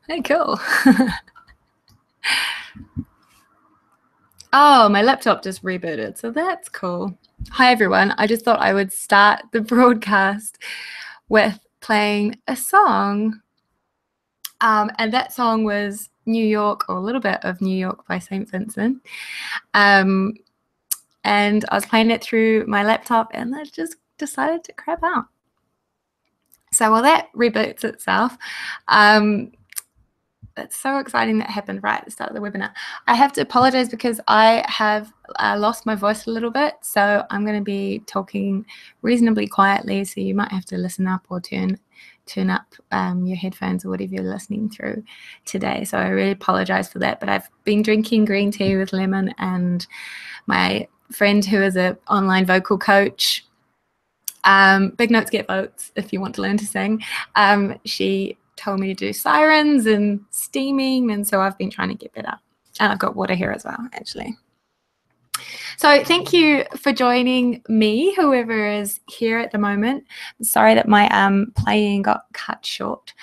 Hey, cool. Oh, my laptop just rebooted, so that's cool. Hi, everyone. I just thought I would start the broadcast with playing a song. And that song was New York, or a little bit of New York by St. Vincent. And I was playing it through my laptop and I just decided to crap out. So while that reboots itself, it's so exciting that happened right at the start of the webinar. I have to apologize because I have lost my voice a little bit, so I'm going to be talking reasonably quietly, so you might have to listen up or turn up your headphones or whatever you're listening through today. So I really apologize for that, but I've been drinking green tea with lemon, and my friend who is an online vocal coach, Big Notes Get Votes if you want to learn to sing, she told me to do sirens and steaming, and so I've been trying to get better. And I've got water here as well, actually. So thank you for joining me, whoever is here at the moment. I'm sorry that my playing got cut short.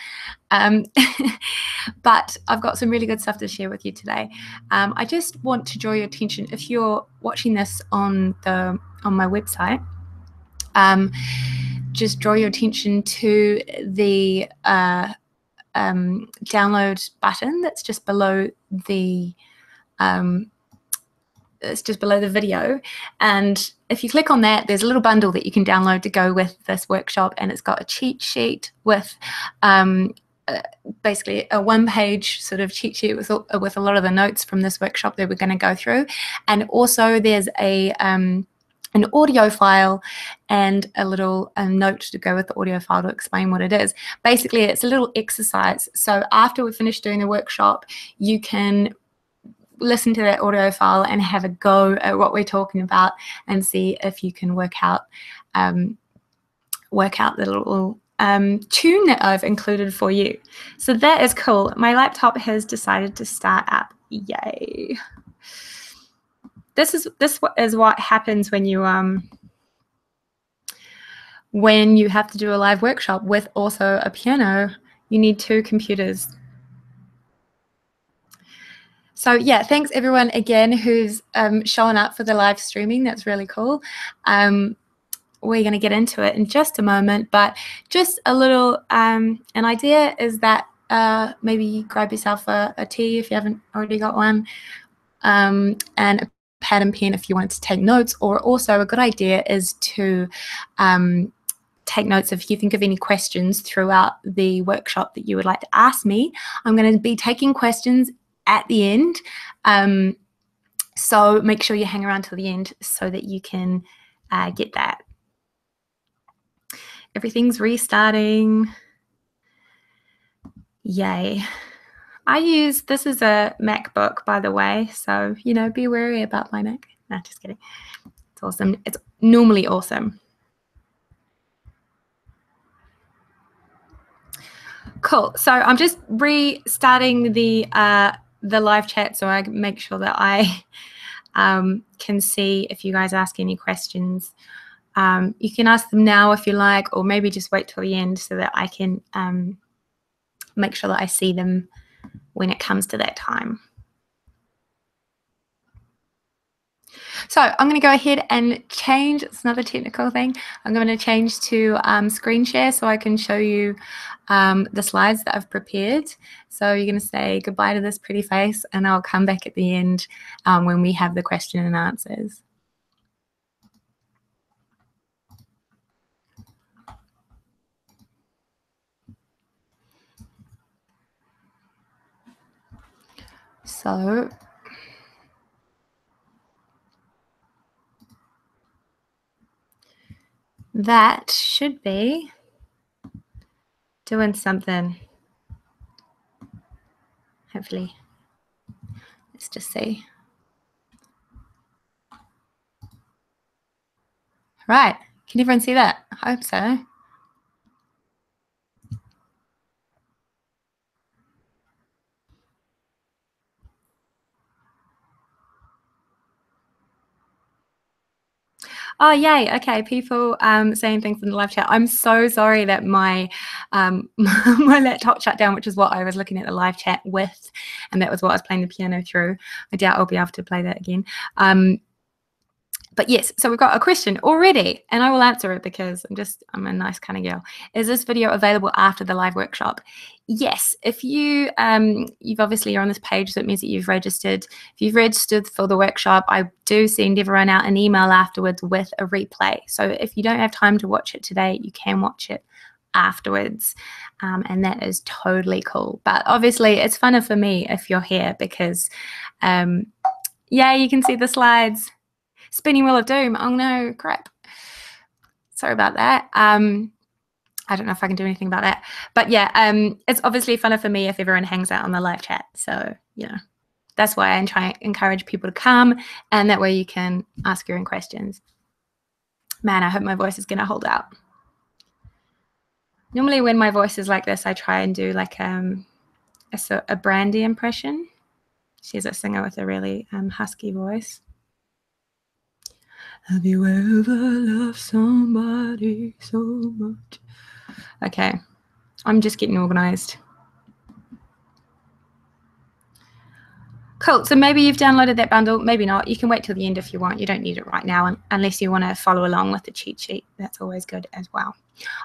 But I've got some really good stuff to share with you today. I just want to draw your attention, if you're watching this on my website, just draw your attention to the download button that's just below the video, and if you click on that, there's a little bundle that you can download to go with this workshop, and it's got a cheat sheet with basically a one-page sort of cheat sheet with a lot of the notes from this workshop that we're going to go through, and also there's an audio file and a little note to go with the audio file to explain what it is. Basically, it's a little exercise. So after we finish doing the workshop, you can listen to that audio file and have a go at what we're talking about and see if you can work out the little tune that I've included for you. So that is cool. My laptop has decided to start up. Yay. This is what happens when you have to do a live workshop with also a piano. You need two computers. So yeah, thanks everyone again who's showing up for the live streaming. That's really cool. We're going to get into it in just a moment, but just a little an idea is that maybe grab yourself a tea if you haven't already got one, and a pad and pen if you want to take notes, or also a good idea is to take notes if you think of any questions throughout the workshop that you would like to ask me. I'm going to be taking questions at the end, so make sure you hang around till the end so that you can get that. Everything's restarting. Yay. This is a MacBook, by the way, so, be wary about my Mac. No, just kidding. It's awesome. It's normally awesome. Cool. So I'm just restarting the live chat so I make sure that I can see if you guys ask any questions. You can ask them now if you like, or maybe just wait till the end so that I can make sure that I see them when it comes to that time. So I'm going to go ahead and change. It's another technical thing. I'm going to change to screen share so I can show you the slides that I've prepared. So you're going to say goodbye to this pretty face, and I'll come back at the end when we have the question and answers. So that should be doing something. Hopefully. Let's just see. Right. Can everyone see that? I hope so. Oh, yay. Okay, people saying things in the live chat. I'm so sorry that my my laptop shut down, which is what I was looking at the live chat with, and that was what I was playing the piano through. I doubt I'll be able to play that again. But yes, so we've got a question already, and I will answer it because I'm a nice kind of girl. Is this video available after the live workshop? Yes, if you've obviously you're on this page, so it means that you've registered. If you've registered for the workshop, I do send everyone out an email afterwards with a replay. So if you don't have time to watch it today, you can watch it afterwards, and that is totally cool. But obviously it's funner for me if you're here because yeah, you can see the slides. Spinning Wheel of Doom. Oh no, crap. Sorry about that. I don't know if I can do anything about that. But yeah, it's obviously funner for me if everyone hangs out on the live chat. So, you know, that's why I try and encourage people to come, and that way you can ask your own questions. Man, I hope my voice is going to hold out. Normally when my voice is like this, I try and do like a Brandy impression. She's a singer with a really husky voice. Have you ever loved somebody so much? Okay, I'm just getting organized. Cool, so maybe you've downloaded that bundle, maybe not. You can wait till the end if you want. You don't need it right now unless you want to follow along with the cheat sheet. That's always good as well.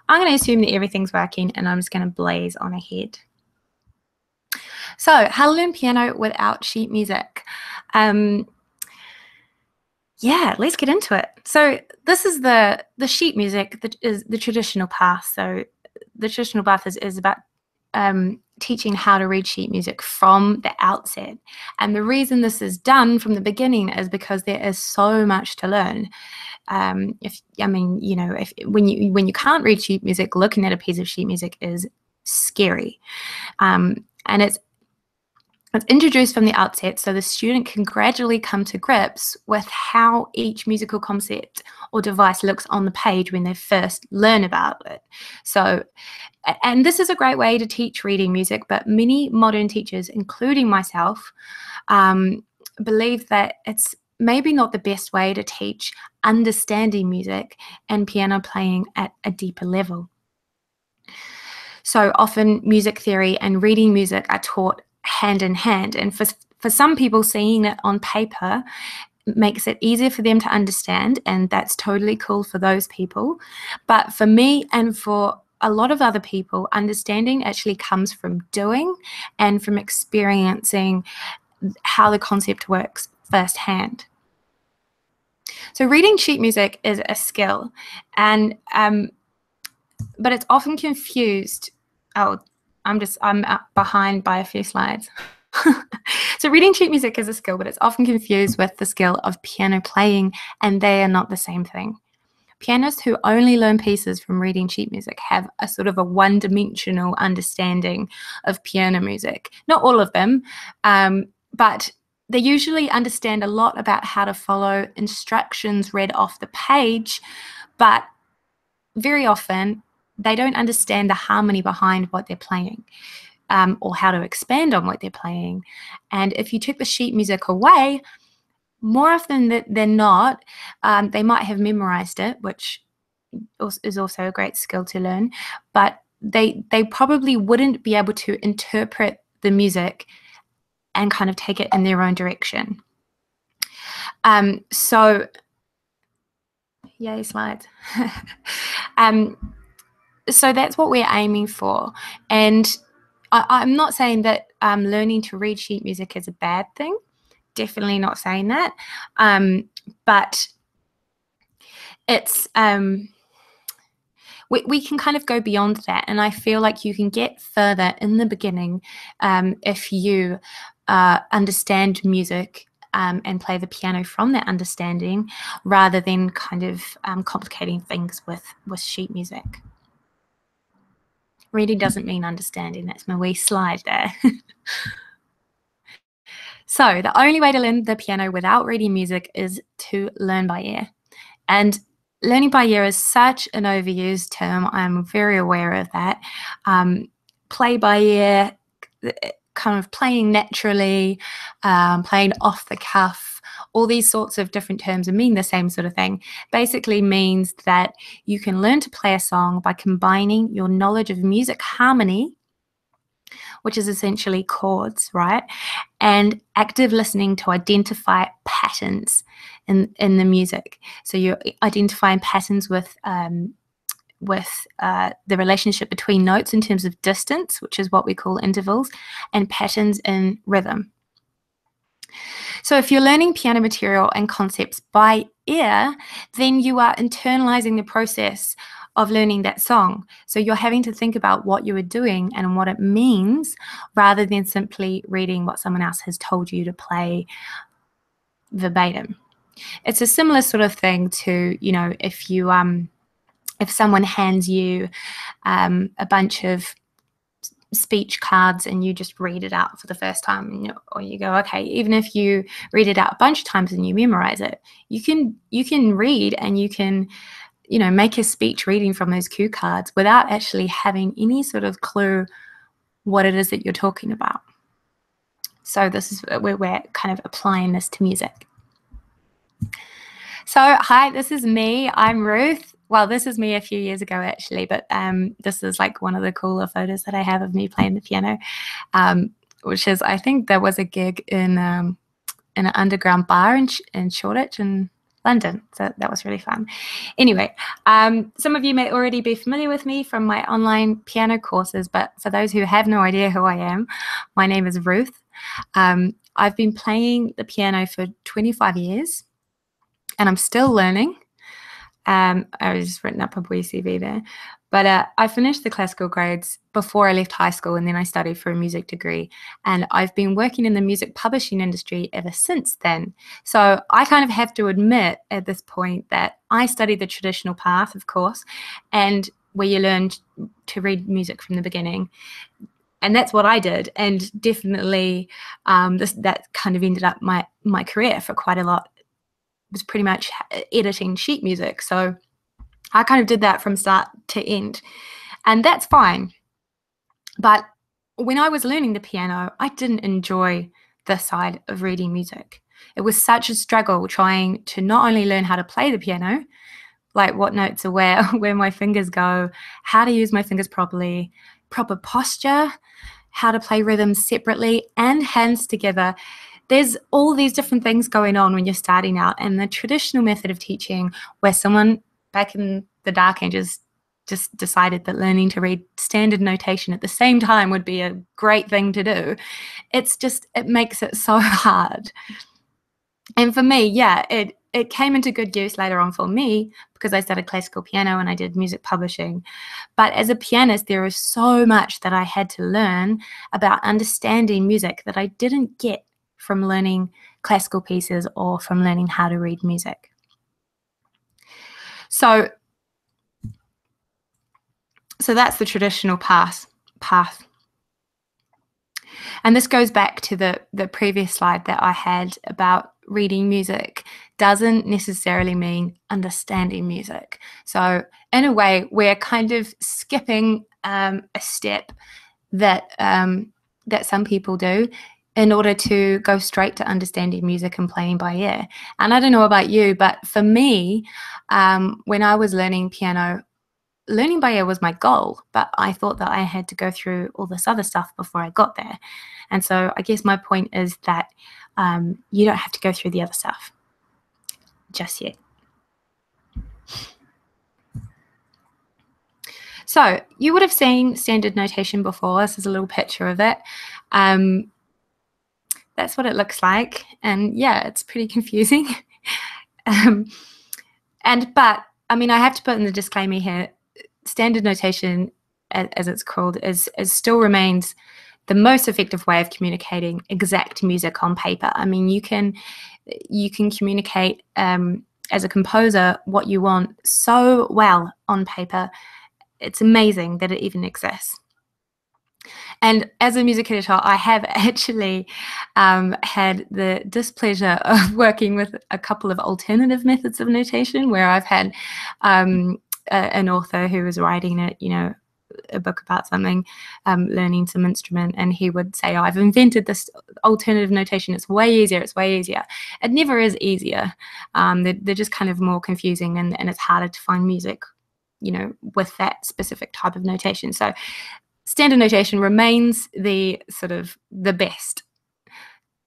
I'm going to assume that everything's working, and I'm just going to blaze on ahead. So, how to learn piano without sheet music. Yeah, let's get into it. So this is the sheet music that is the traditional path. So the traditional path is about teaching how to read sheet music from the outset. And the reason this is done from the beginning is because there is so much to learn. When you can't read sheet music, looking at a piece of sheet music is scary, and it's introduced from the outset so the student can gradually come to grips with how each musical concept or device looks on the page when they first learn about it. So, and this is a great way to teach reading music, but many modern teachers, including myself, believe that it's maybe not the best way to teach understanding music and piano playing at a deeper level. So often music theory and reading music are taught hand in hand, and for some people, seeing it on paper makes it easier for them to understand, and that's totally cool for those people. But for me and for a lot of other people, understanding actually comes from doing and from experiencing how the concept works firsthand. So reading sheet music is a skill, and but it's often confused. Oh, I'm behind by a few slides. So reading sheet music is a skill, but it's often confused with the skill of piano playing, and they are not the same thing. Pianists who only learn pieces from reading sheet music have a sort of a one-dimensional understanding of piano music. Not all of them, but they usually understand a lot about how to follow instructions read off the page, but very often they don't understand the harmony behind what they're playing, or how to expand on what they're playing. And if you took the sheet music away, more often than not, they might have memorized it, which is also a great skill to learn, but they probably wouldn't be able to interpret the music and kind of take it in their own direction. So, yay, slides. So that's what we're aiming for. And I'm not saying that learning to read sheet music is a bad thing. Definitely not saying that. But it's we can kind of go beyond that. And I feel like you can get further in the beginning if you understand music and play the piano from that understanding, rather than kind of complicating things with sheet music. Reading doesn't mean understanding. That's my wee slide there. So the only way to learn the piano without reading music is to learn by ear. And learning by ear is such an overused term. I'm very aware of that. Play by ear, kind of playing naturally, playing off the cuff, all these sorts of different terms mean the same sort of thing. Basically means that you can learn to play a song by combining your knowledge of music harmony, which is essentially chords, right? And active listening to identify patterns in the music. So you're identifying patterns with the relationship between notes in terms of distance, which is what we call intervals, and patterns in rhythm. So if you're learning piano material and concepts by ear, then you are internalizing the process of learning that song. So you're having to think about what you are doing and what it means, rather than simply reading what someone else has told you to play verbatim. It's a similar sort of thing to, you know, if someone hands you a bunch of speech cards and you just read it out for the first time, or you go, okay, even if you read it out a bunch of times and you memorize it, you can read and you can, you know, make a speech reading from those cue cards without actually having any sort of clue what it is that you're talking about. So this is where we're kind of applying this to music. So hi, this is me. I'm Ruth. Well, this is me a few years ago, actually, but this is like one of the cooler photos that I have of me playing the piano, which is, I think there was a gig in an underground bar in Shoreditch in London. So that was really fun. Anyway, some of you may already be familiar with me from my online piano courses, but for those who have no idea who I am, my name is Ruth. I've been playing the piano for 25 years, and I'm still learning. I was just written up a wee CV there. But I finished the classical grades before I left high school, and then I studied for a music degree. And I've been working in the music publishing industry ever since then. So I kind of have to admit at this point that I studied the traditional path, of course, and where you learn to read music from the beginning. And that's what I did. And definitely that kind of ended up my career for quite a lot. It was pretty much editing sheet music. So I kind of did that from start to end, and that's fine. But when I was learning the piano, I didn't enjoy the side of reading music. It was such a struggle trying to not only learn how to play the piano, like what notes are where my fingers go, how to use my fingers properly, proper posture, how to play rhythms separately and hands together. There's all these different things going on when you're starting out, and the traditional method of teaching, where someone back in the dark ages just decided that learning to read standard notation at the same time would be a great thing to do. It makes it so hard. And for me, yeah, it came into good use later on for me because I studied classical piano and I did music publishing. But as a pianist, there is so much that I had to learn about understanding music that I didn't get from learning classical pieces or from learning how to read music. So that's the traditional path. And this goes back to the previous slide that I had about reading music doesn't necessarily mean understanding music. So in a way, we're kind of skipping a step that some people do in order to go straight to understanding music and playing by ear. And I don't know about you, but for me, when I was learning piano, learning by ear was my goal, but I thought that I had to go through all this other stuff before I got there. And so I guess my point is that you don't have to go through the other stuff just yet. So you would have seen standard notation before. This is a little picture of it. That's what it looks like. And yeah, it's pretty confusing. But I mean, I have to put in the disclaimer here, standard notation, as it's called, is still remains the most effective way of communicating exact music on paper. I mean, you can communicate as a composer what you want so well on paper. It's amazing that it even exists. And as a music editor, I have actually had the displeasure of working with a couple of alternative methods of notation, where I've had an author who was writing it, a book about something, learning some instrument, and he would say, oh, I've invented this alternative notation. It's way easier. It's way easier. It never is easier. They're just kind of more confusing, and it's harder to find music, with that specific type of notation. So standard notation remains the sort of the best.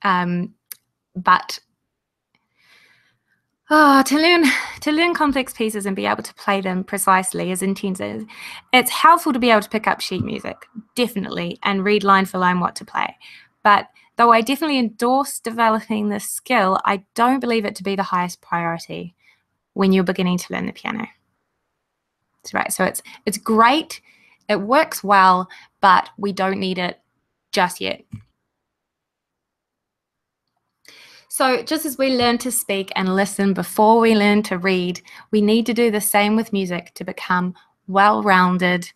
But to learn complex pieces and be able to play them precisely as intended, it's helpful to be able to pick up sheet music, definitely, and read line for line what to play. But though I definitely endorse developing this skill, I don't believe it to be the highest priority when you're beginning to learn the piano. That's right. So it's great, it works well, but we don't need it just yet. So just as we learn to speak and listen before we learn to read, we need to do the same with music to become well-rounded,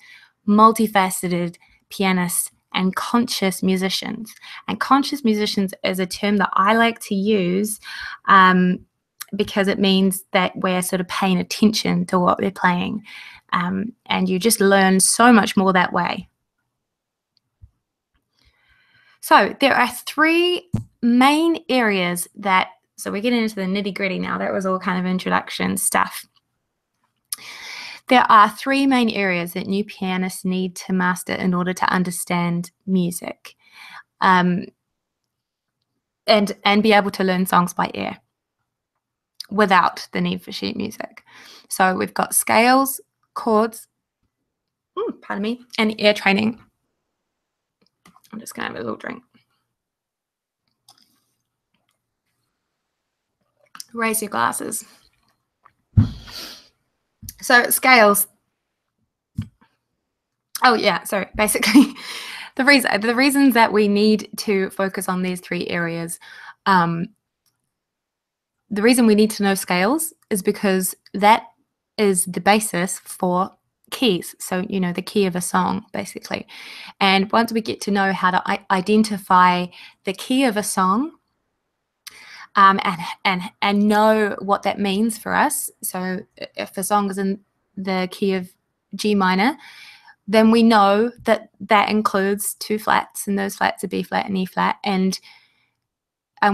multifaceted pianists and conscious musicians. And conscious musicians is a term that I like to use because it means that we're sort of paying attention to what we're playing. And you just learn so much more that way. So there are three main areas so we're getting into the nitty-gritty now. That was all kind of introduction stuff. There are three main areas that new pianists need to master in order to understand music and be able to learn songs by ear without the need for sheet music. So we've got scales, chords, pardon me, and ear training. I'm just going to have a little drink. Raise your glasses. So scales. Oh yeah, so basically the reasons that we need to focus on these three areas, the reason we need to know scales is because that is the basis for keys. So, the key of a song, basically. And once we get to know how to identify the key of a song, and know what that means for us. So if a song is in the key of G minor, then we know that that includes two flats, and those flats are B flat and E flat, and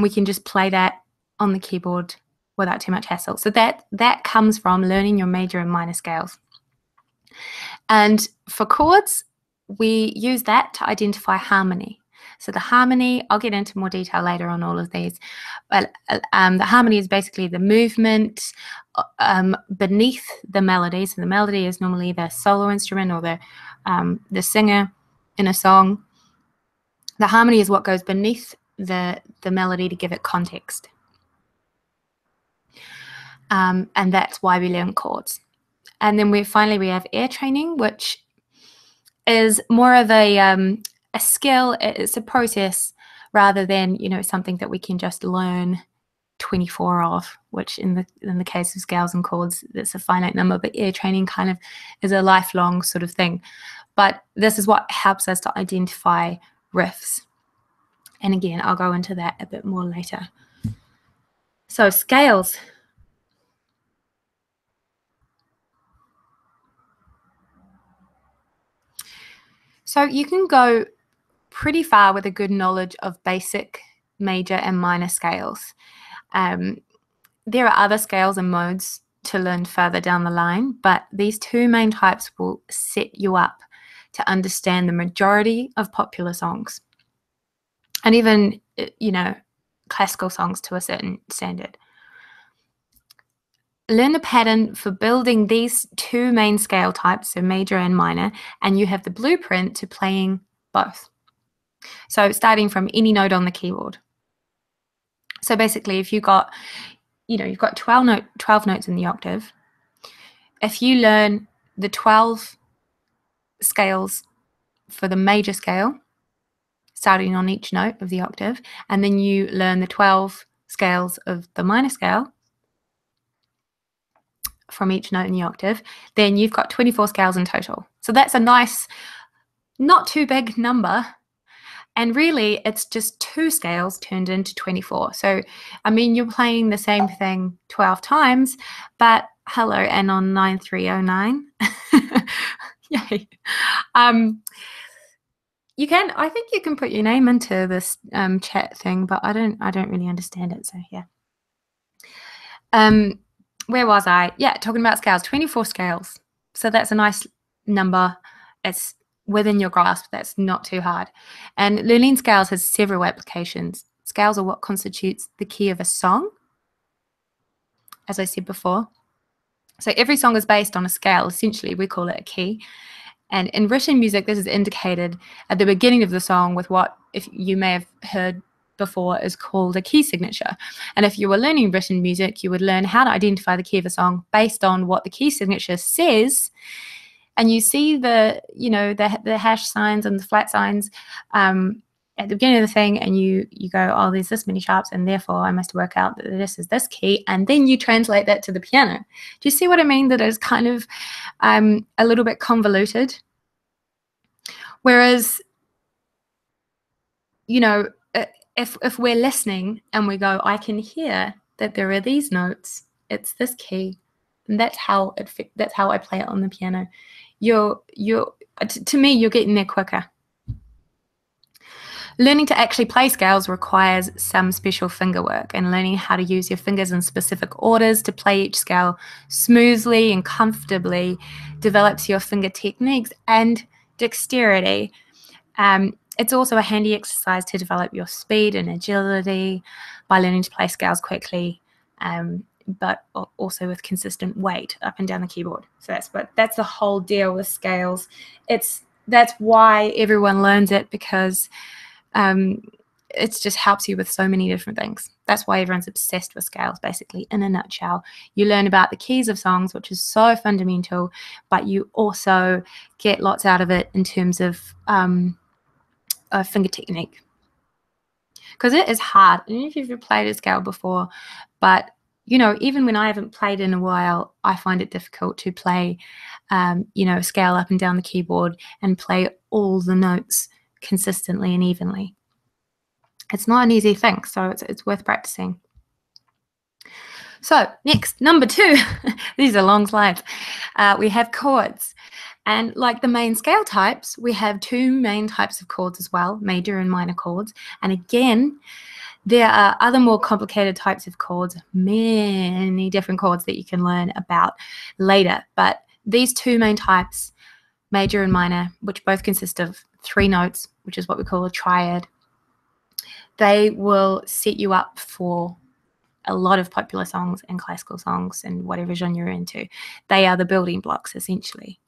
we can just play that on the keyboard without too much hassle. So that comes from learning your major and minor scales. And for chords, we use that to identify harmony. So the harmony, I'll get into more detail later on all of these, but the harmony is basically the movement beneath the melody. So the melody is normally the solo instrument or the singer in a song. The harmony is what goes beneath the melody to give it context. And that's why we learn chords. And then finally we have ear training, which is more of a skill. It's a process rather than something that we can just learn 24 of, which in the case of scales and chords, that's a finite number. But ear training kind of is a lifelong sort of thing. But this is what helps us to identify riffs. And again, I'll go into that a bit more later. So scales. So you can go pretty far with a good knowledge of basic, major, and minor scales. There are other scales and modes to learn further down the line, but these two main types will set you up to understand the majority of popular songs, and even, classical songs to a certain standard. Learn the pattern for building these two main scale types, so major and minor, and you have the blueprint to playing both. So starting from any note on the keyboard. So basically, if you've got 12 notes in the octave, if you learn the 12 scales for the major scale, starting on each note of the octave, and then you learn the 12 scales of the minor scale from each note in the octave, then you've got 24 scales in total. So that's a nice, not too big number. And really, it's just two scales turned into 24. So, I mean, you're playing the same thing 12 times, but hello, and on 9309, yay, You can, I think you can put your name into this chat thing, but I don't really understand it. So yeah. Where was I? Yeah, talking about scales, 24 scales. So that's a nice number. It's within your grasp. That's not too hard. And learning scales has several applications. Scales are what constitutes the key of a song, as I said before. So every song is based on a scale. Essentially, we call it a key. And in written music, this is indicated at the beginning of the song with what, if you may have heard before, is called a key signature. And if you were learning written music, you would learn how to identify the key of a song based on what the key signature says. And you see the hash signs and the flat signs at the beginning of the thing, and you go, oh, there's this many sharps, and therefore I must work out that this is this key, and then you translate that to the piano. Do you see what I mean? That is kind of a little bit convoluted. Whereas, if we're listening and we go, I can hear that there are these notes, it's this key, and that's how I play it on the piano. To me, you're getting there quicker. Learning to actually play scales requires some special finger work, and learning how to use your fingers in specific orders to play each scale smoothly and comfortably develops your finger techniques and dexterity. It's also a handy exercise to develop your speed and agility by learning to play scales quickly, but also with consistent weight up and down the keyboard. So that's the whole deal with scales. That's why everyone learns it, because it just helps you with so many different things. That's why everyone's obsessed with scales, basically, in a nutshell. You learn about the keys of songs, which is so fundamental, but you also get lots out of it in terms of finger technique. Because it is hard. I don't know if you've ever played a scale before, but even when I haven't played in a while, I find it difficult to play, a scale up and down the keyboard and play all the notes consistently and evenly. It's not an easy thing, so it's worth practicing. So next, number 2, these are long slides. We have chords. And like the main scale types, we have 2 main types of chords as well, major and minor chords. And again, there are other more complicated types of chords, many different chords that you can learn about later. But these 2 main types, major and minor, which both consist of 3 notes, which is what we call a triad, they will set you up for a lot of popular songs and classical songs and whatever genre you're into. They are the building blocks, essentially.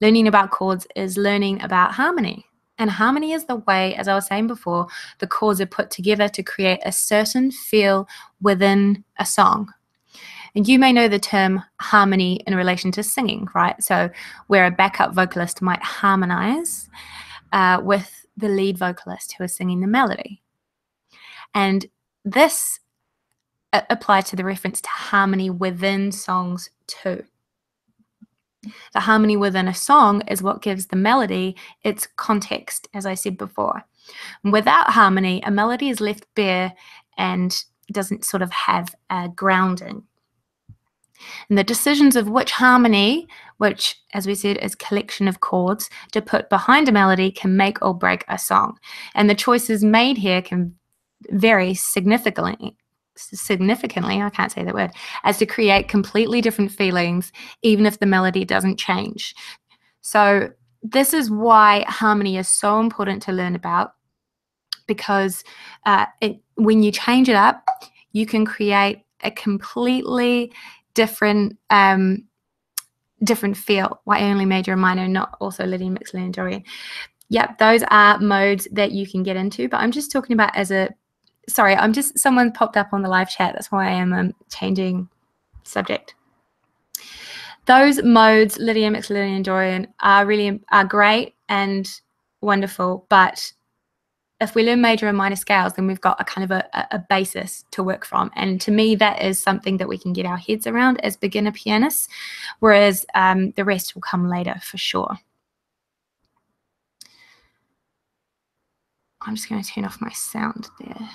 Learning about chords is learning about harmony. And harmony is the way, as I was saying before, the chords are put together to create a certain feel within a song. And you may know the term harmony in relation to singing, right? So where a backup vocalist might harmonize with the lead vocalist who is singing the melody. And this applies to the reference to harmony within songs too. The harmony within a song is what gives the melody its context, as I said before. Without harmony, a melody is left bare and doesn't sort of have a grounding. And the decisions of which harmony, which, as we said, is a collection of chords, to put behind a melody can make or break a song. And the choices made here can vary significantly, I can't say that word, as to create completely different feelings, even if the melody doesn't change. So this is why harmony is so important to learn about, because when you change it up, you can create a completely different feel. Why only major and minor, not also Lydian, Mixolydian, Dorian. Yep, those are modes that you can get into, but I'm just talking about someone popped up on the live chat. That's why I am changing subject. Those modes, Lydian, Mixolydian, Dorian, are great and wonderful, but if we learn major and minor scales, then we've got a kind of a basis to work from. And to me, that is something that we can get our heads around as beginner pianists, whereas the rest will come later for sure. I'm just going to turn off my sound there.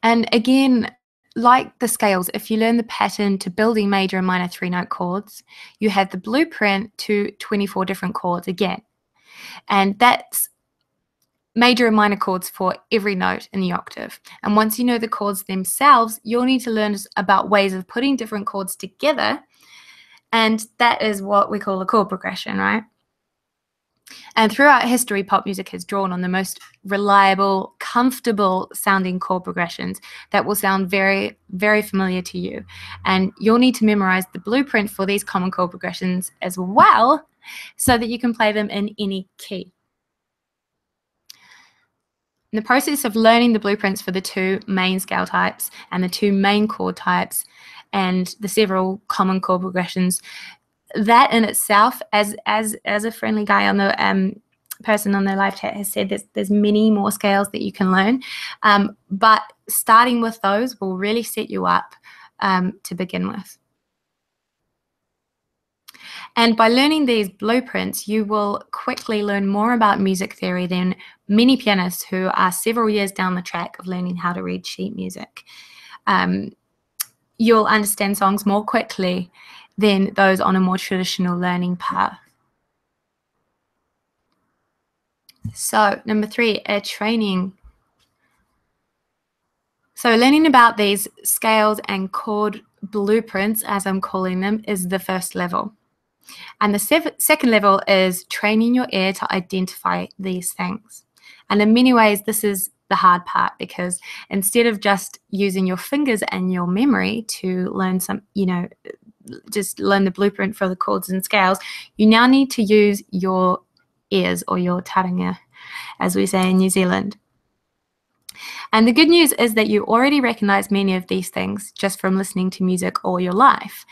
And again, like the scales, if you learn the pattern to building major and minor 3-note chords, you have the blueprint to 24 different chords again. And that's major and minor chords for every note in the octave. And once you know the chords themselves, you'll need to learn about ways of putting different chords together. And that is what we call a chord progression, right? And throughout history, pop music has drawn on the most reliable, comfortable sounding chord progressions that will sound very, very familiar to you. And you'll need to memorize the blueprint for these common chord progressions as well, so that you can play them in any key. In the process of learning the blueprints for the 2 main scale types and the 2 main chord types and the several common chord progressions, that in itself, as a friendly guy on the person on the live chat has said, there's many more scales that you can learn, but starting with those will really set you up to begin with. And by learning these blueprints, you will quickly learn more about music theory than many pianists who are several years down the track of learning how to read sheet music. You'll understand songs more quickly than those on a more traditional learning path. So, number 3, training. So learning about these scales and chord blueprints, as I'm calling them, is the first level. And the second level is training your ear to identify these things. And in many ways, this is the hard part, because instead of just using your fingers and your memory to learn just learn the blueprint for the chords and scales, you now need to use your ears, or your taringa, as we say in New Zealand. And the good news is that you already recognize many of these things just from listening to music all your life.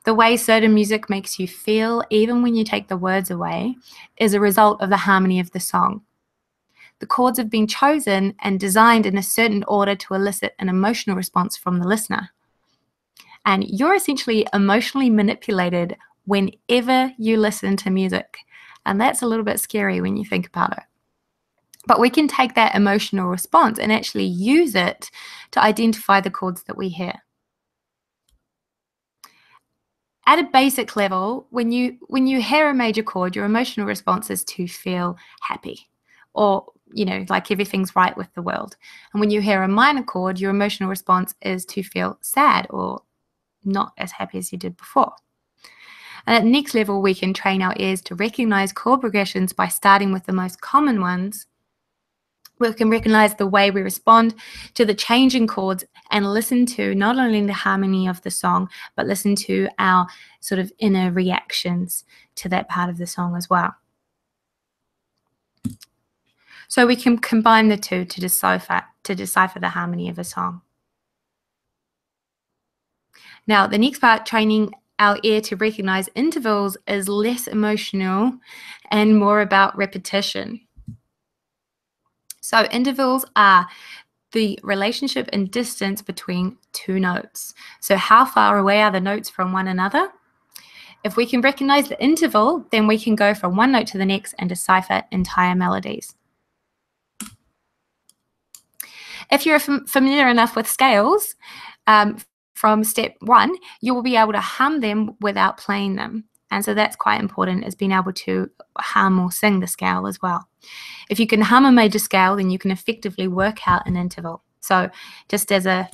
The way certain music makes you feel, even when you take the words away, is a result of the harmony of the song. The chords have been chosen and designed in a certain order to elicit an emotional response from the listener. And you're essentially emotionally manipulated whenever you listen to music. And that's a little bit scary when you think about it. But we can take that emotional response and actually use it to identify the chords that we hear. At a basic level, when you hear a major chord, your emotional response is to feel happy, or like everything's right with the world. And when you hear a minor chord, your emotional response is to feel sad, or not as happy as you did before. And at the next level, we can train our ears to recognize chord progressions by starting with the most common ones. We can recognize the way we respond to the changing chords and listen to not only the harmony of the song, but listen to our sort of inner reactions to that part of the song as well. So we can combine the two to decipher the harmony of a song. Now, the next part, training our ear to recognize intervals, is less emotional and more about repetition. So intervals are the relationship and distance between 2 notes. So how far away are the notes from one another? If we can recognize the interval, then we can go from one note to the next and decipher entire melodies. If you're familiar enough with scales, from step 1, you will be able to hum them without playing them. And so that's quite important, is being able to hum or sing the scale as well. If you can hum a major scale, then you can effectively work out an interval. So just as a,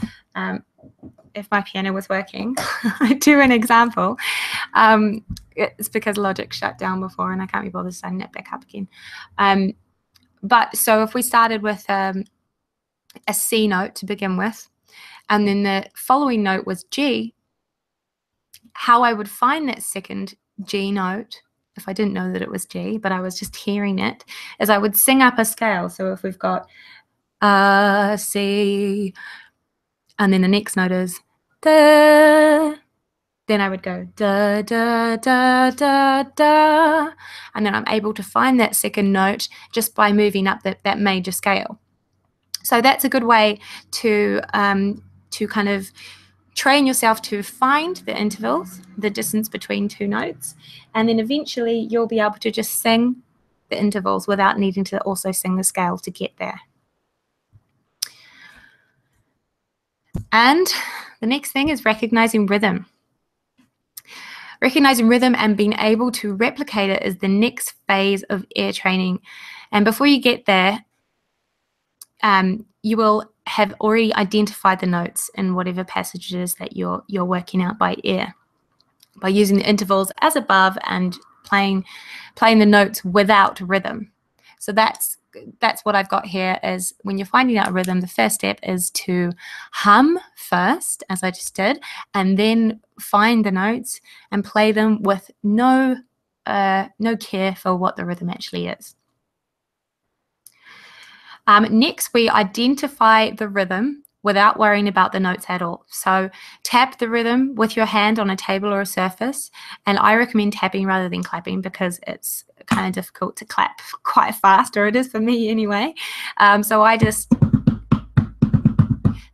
if my piano was working, I'd do an example. It's because Logic shut down before and I can't be bothered setting it back up again. But so if we started with a C note to begin with, and then the following note was G, how I would find that second G note, if I didn't know that it was G, but I was just hearing it, is I would sing up a scale. So if we've got A, C, and then the next note is da, then I would go da, da, da, da, da, and then I'm able to find that second note just by moving up that major scale. So that's a good way to kind of train yourself to find the intervals, the distance between 2 notes, and then eventually you'll be able to just sing the intervals without needing to also sing the scale to get there. And the next thing is recognizing rhythm. Recognizing rhythm and being able to replicate it is the next phase of ear training. And before you get there, you will have already identified the notes in whatever passages that you're working out by ear, by using the intervals as above and playing the notes without rhythm. So that's what I've got here is when you're finding out a rhythm, the first step is to hum first, as I just did, and then find the notes and play them with no care for what the rhythm actually is. Next, we identify the rhythm without worrying about the notes at all. So tap the rhythm with your hand on a table or a surface. And I recommend tapping rather than clapping because it's kind of difficult to clap quite fast, or it is for me anyway. So I just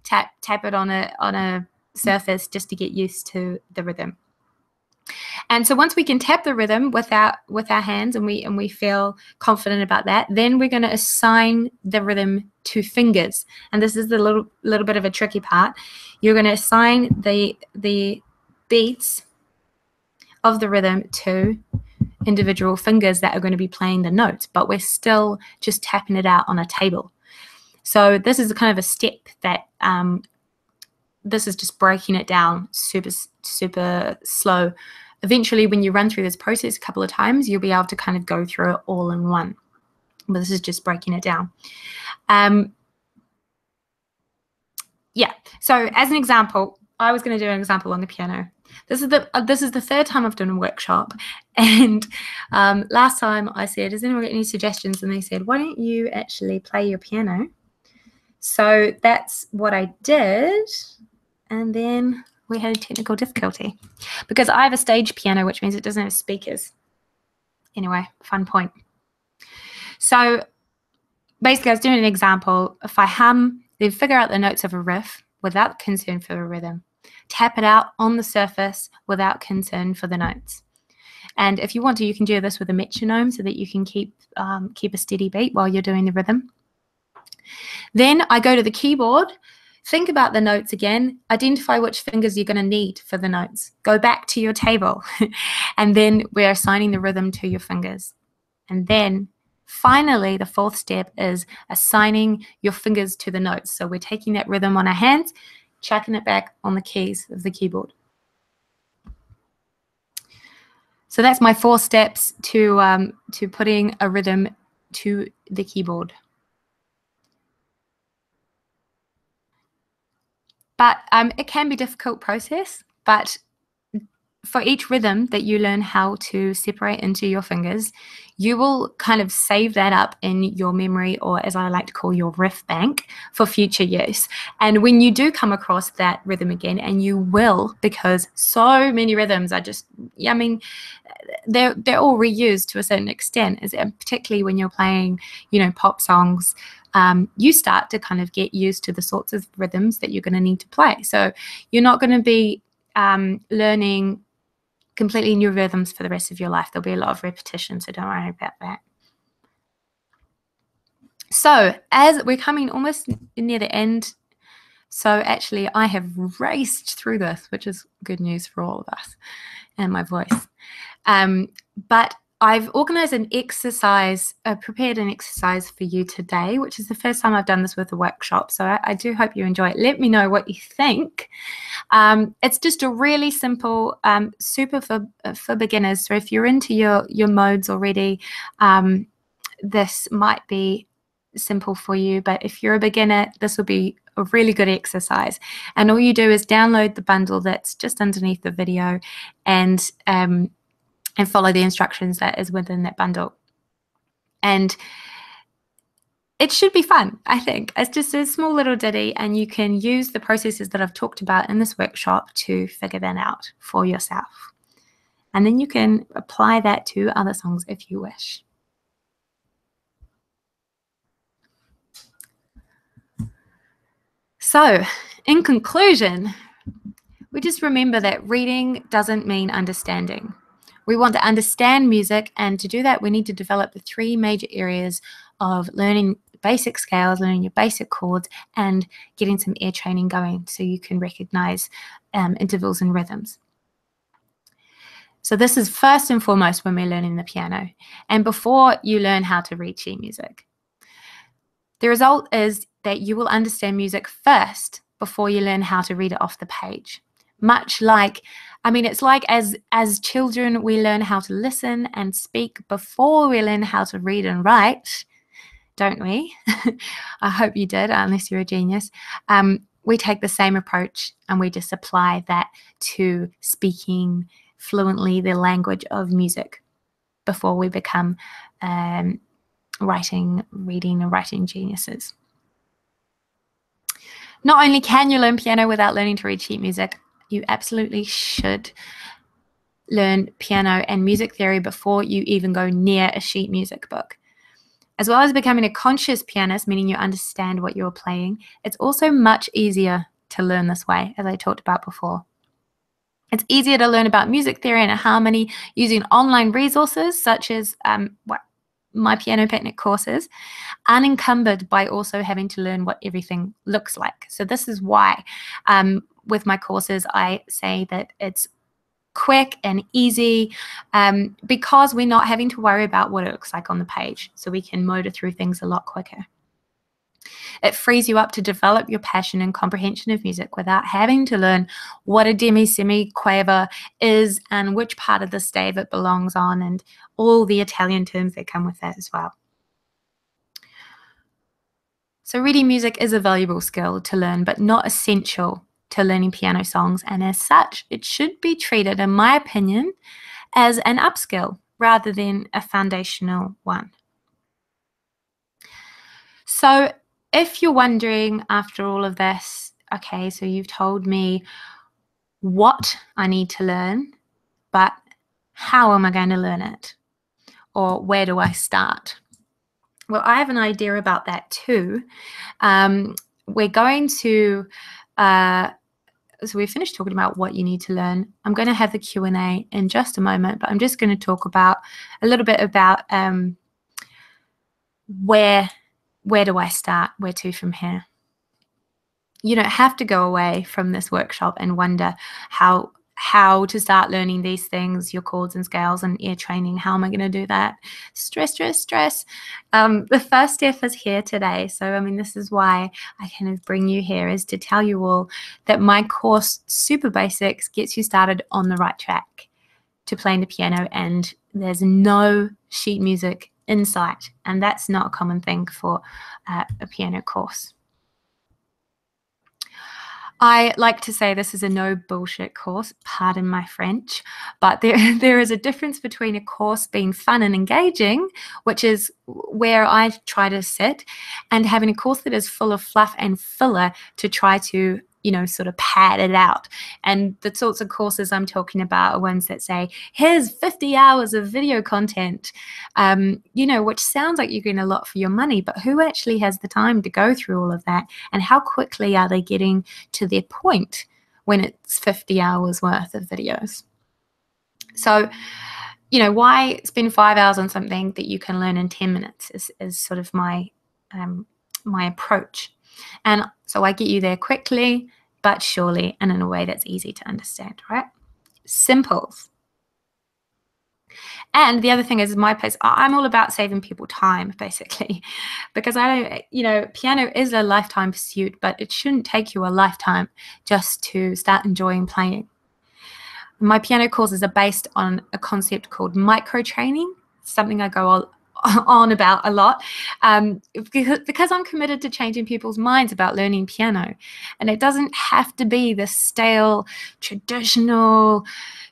tap it on a surface just to get used to the rhythm. And so once we can tap the rhythm with our hands and we feel confident about that, then we're going to assign the rhythm to fingers. And this is the little bit of a tricky part. You're going to assign the beats of the rhythm to individual fingers that are going to be playing the notes, but we're still just tapping it out on a table. So this is kind of a step that this is just breaking it down super slow. Eventually, when you run through this process a couple of times, you'll be able to kind of go through it all in one. But this is just breaking it down. Yeah, so as an example, I was going to do an example on the piano. This is the third time I've done a workshop, and last time I said, "Does anyone get any suggestions?" And they said, "Why don't you actually play your piano?" So that's what I did, and then we had a technical difficulty because I have a stage piano, which means it doesn't have speakers. Anyway, fun point. So basically, I was doing an example. If I hum, then figure out the notes of a riff without concern for the rhythm. Tap it out on the surface without concern for the notes. And if you want to, you can do this with a metronome so that you can keep a steady beat while you're doing the rhythm. Then I go to the keyboard, think about the notes again, identify which fingers you're going to need for the notes. Go back to your table, and then we're assigning the rhythm to your fingers. And then finally, the fourth step is assigning your fingers to the notes. So we're taking that rhythm on our hands, chucking it back on the keys of the keyboard. So that's my 4 steps to putting a rhythm to the keyboard. But it can be a difficult process, but for each rhythm that you learn how to separate into your fingers, you will kind of save that up in your memory, or as I like to call your riff bank, for future use. And when you do come across that rhythm again, and you will, because so many rhythms are just, I mean, they're all reused to a certain extent, particularly when you're playing, pop songs. You start to kind of get used to the sorts of rhythms that you're going to need to play. So you're not going to be learning completely new rhythms for the rest of your life. There'll be a lot of repetition, so don't worry about that. So as we're coming almost near the end, so actually I have raced through this, which is good news for all of us and my voice. But I've organized an exercise, prepared an exercise for you today, which is the first time I've done this with a workshop. So I do hope you enjoy it. Let me know what you think. It's just a really simple, super for beginners. So if you're into your modes already, this might be simple for you. But if you're a beginner, this will be a really good exercise. And all you do is download the bundle that's just underneath the video, and follow the instructions that is within that bundle. And it should be fun, I think. It's just a small little ditty, and you can use the processes that I've talked about in this workshop to figure that out for yourself. And then you can apply that to other songs if you wish. So, in conclusion, we just remember that reading doesn't mean understanding. We want to understand music, and to do that, we need to develop the 3 major areas of learning basic scales, learning your basic chords, and getting some ear training going so you can recognize intervals and rhythms. So this is first and foremost when we're learning the piano, and before you learn how to read sheet music. The result is that you will understand music first before you learn how to read it off the page. Much like, it's like as children, we learn how to listen and speak before we learn how to read and write, don't we? I hope you did, unless you're a genius. We take the same approach and we just apply that to speaking fluently the language of music before we become reading and writing geniuses. Not only can you learn piano without learning to read sheet music, you absolutely should learn piano and music theory before you even go near a sheet music book. As well as becoming a conscious pianist, meaning you understand what you're playing, it's also much easier to learn this way, as I talked about before. It's easier to learn about music theory and harmony using online resources such as my Piano Picnic courses, unencumbered by also having to learn what everything looks like. So this is why with my courses I say that it's quick and easy because we're not having to worry about what it looks like on the page, so we can motor through things a lot quicker. It frees you up to develop your passion and comprehension of music without having to learn what a demi-semi-quaver is and which part of the stave it belongs on and all the Italian terms that come with that as well. So reading music is a valuable skill to learn, but not essential to learning piano songs, and as such, it should be treated, in my opinion, as an upskill rather than a foundational one. So if you're wondering after all of this, okay, so you've told me what I need to learn, but how am I going to learn it? Or where do I start? Well, I have an idea about that too. We're going to, so we finished talking about what you need to learn. I'm going to have the Q&A in just a moment, but I'm just going to talk about a little bit about where do I start? Where to from here? You don't have to go away from this workshop and wonder how to start learning these things, your chords and scales and ear training. How am I going to do that? Stress. The first step is here today. So, this is why I kind of bring you here, is to tell you all that my course, Super Basics, gets you started on the right track to playing the piano, and there's no sheet music in sight, and that's not a common thing for a piano course. I like to say this is a no bullshit course, pardon my French, but there is a difference between a course being fun and engaging, which is where I try to sit, and having a course that is full of fluff and filler to try to, sort of pad it out. And the sorts of courses I'm talking about are ones that say, here's 50 hours of video content, which sounds like you're getting a lot for your money, but who actually has the time to go through all of that? And how quickly are they getting to their point when it's 50 hours worth of videos? So, why spend 5 hours on something that you can learn in 10 minutes is sort of my approach. And so I get you there quickly, but surely, and in a way that's easy to understand, right? Simples. And the other thing is, my place, I'm all about saving people time, basically, because piano is a lifetime pursuit, but it shouldn't take you a lifetime just to start enjoying playing. My piano courses are based on a concept called micro-training, something I go on about a lot, because I'm committed to changing people's minds about learning piano. And it doesn't have to be the stale, traditional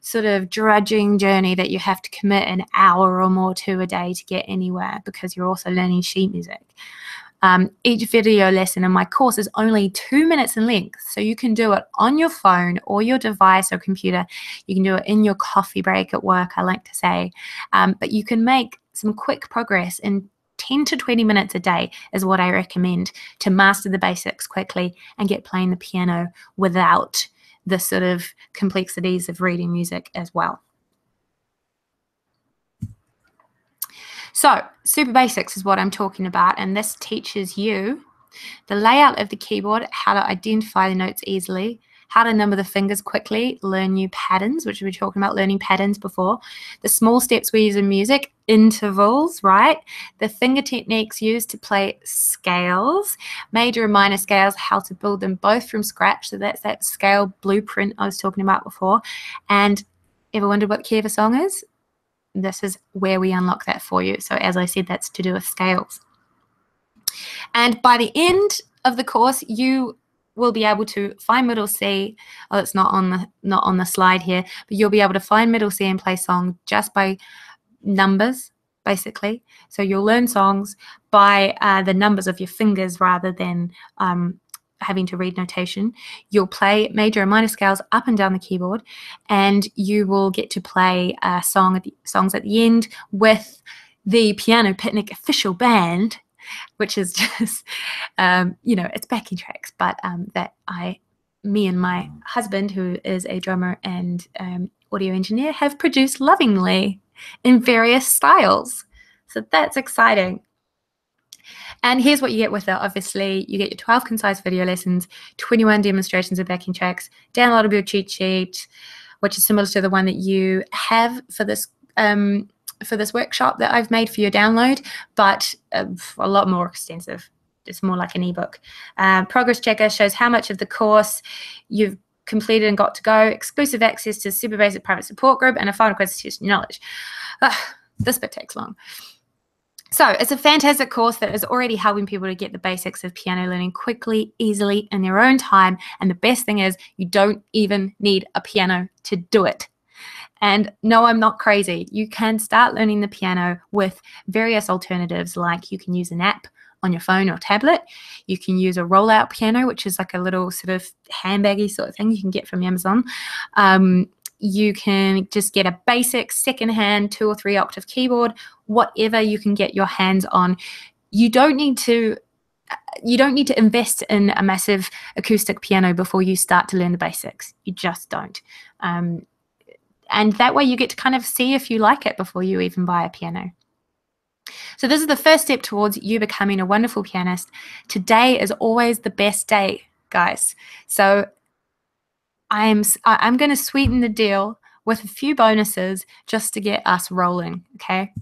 sort of drudging journey that you have to commit an hour or more to a day to get anywhere, because you're also learning sheet music. Each video lesson in my course is only 2 minutes in length, so you can do it on your phone or your device or computer. You can do it in your coffee break at work, I like to say, but you can make some quick progress in 10 to 20 minutes a day is what I recommend to master the basics quickly and get playing the piano without the sort of complexities of reading music as well. So super basics is what I'm talking about, and this teaches you the layout of the keyboard, how to identify the notes easily, how to number the fingers quickly, learn new patterns, which we were talking about learning patterns before, the small steps we use in music, intervals, right? The finger techniques used to play scales, major and minor scales, how to build them both from scratch. So that's that scale blueprint I was talking about before. And ever wondered what the key of a song is? This is where we unlock that for you. So as I said, that's to do with scales. And by the end of the course, you will be able to find middle C. Oh, it's not on the slide here, but you'll be able to find middle C and play song just by numbers, basically. So you'll learn songs by the numbers of your fingers rather than having to read notation. You'll play major and minor scales up and down the keyboard, and you will get to play songs at the end with the Piano Picnic official band, which is just, it's backing tracks, but me and my husband, who is a drummer and audio engineer, have produced lovingly in various styles. So that's exciting. And here's what you get with it. Obviously, you get your 12 concise video lessons, 21 demonstrations of backing tracks, downloadable cheat sheet, which is similar to the one that you have for this workshop that I've made for your download, but a lot more extensive. It's more like an ebook. Progress checker shows how much of the course you've completed and got to go, exclusive access to super basic private support group, and a final quiz to test your knowledge. This bit takes long. So it's a fantastic course that is already helping people to get the basics of piano learning quickly, easily, in their own time. And the best thing is you don't even need a piano to do it. And no, I'm not crazy. You can start learning the piano with various alternatives, like you can use an app on your phone or tablet. You can use a rollout piano, which is like a little sort of handbaggy sort of thing you can get from Amazon. You can just get a basic secondhand 2 or 3 octave keyboard, whatever you can get your hands on. You don't need to invest in a massive acoustic piano before you start to learn the basics. You just don't. And that way you get to kind of see if you like it before you even buy a piano. So this is the first step towards you becoming a wonderful pianist. Today is always the best day, guys. So I'm going to sweeten the deal with a few bonuses just to get us rolling, okay?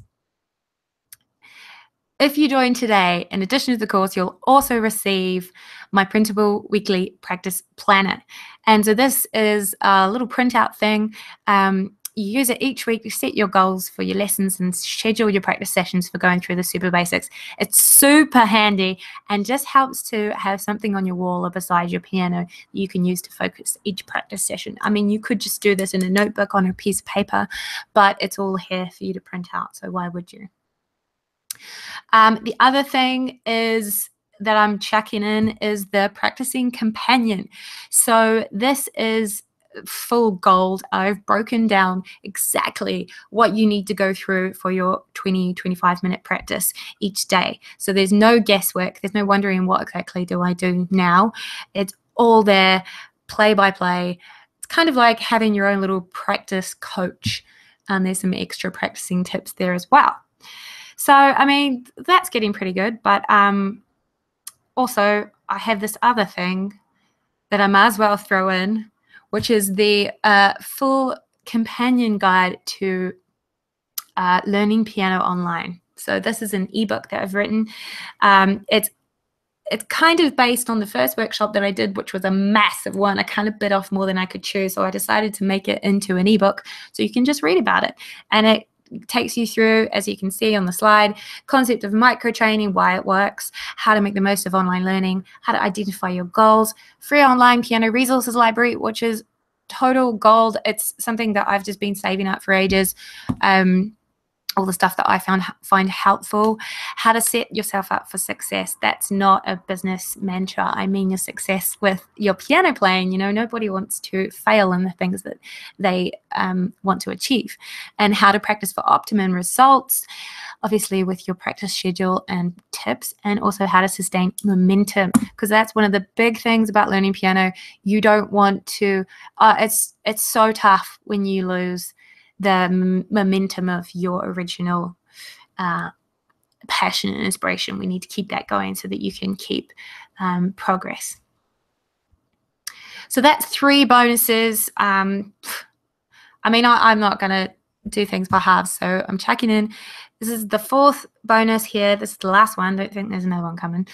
If you join today, in addition to the course, you'll also receive my printable weekly practice planner. And so this is a little printout thing. You use it each week, you set your goals for your lessons and schedule your practice sessions for going through the super basics. It's super handy and just helps to have something on your wall or beside your piano that you can use to focus each practice session. I mean, you could just do this in a notebook on a piece of paper, but it's all here for you to print out, so why would you? The other thing is that I'm checking in is the practicing companion. So this is full gold. I've broken down exactly what you need to go through for your 20-25 minute practice each day. So there's no guesswork. There's no wondering what exactly do I do now. It's all there, play by play. It's kind of like having your own little practice coach. There's some extra practicing tips there as well. So, I mean, that's getting pretty good. But also, I have this other thing that I might as well throw in, which is the full companion guide to learning piano online. So this is an ebook that I've written. It's kind of based on the first workshop that I did, which was a massive one. I kind of bit off more than I could chew, so I decided to make it into an ebook so you can just read about it. And it takes you through, as you can see on the slide, concept of micro-training, why it works, how to make the most of online learning, how to identify your goals, free online piano resources library, which is total gold. It's something that I've just been saving up for ages. All the stuff that I find helpful, how to set yourself up for success. That's not a business mantra. I mean your success with your piano playing. You know, nobody wants to fail in the things that they want to achieve. And how to practice for optimum results, obviously with your practice schedule and tips, and also how to sustain momentum, because that's one of the big things about learning piano. You don't want to, it's so tough when you lose the momentum of your original passion and inspiration. We need to keep that going so that you can keep progress. So that's 3 bonuses. I mean, I'm not going to do things by halves, so I'm checking in. This is the 4th bonus here. This is the last one. Don't think there's another one coming.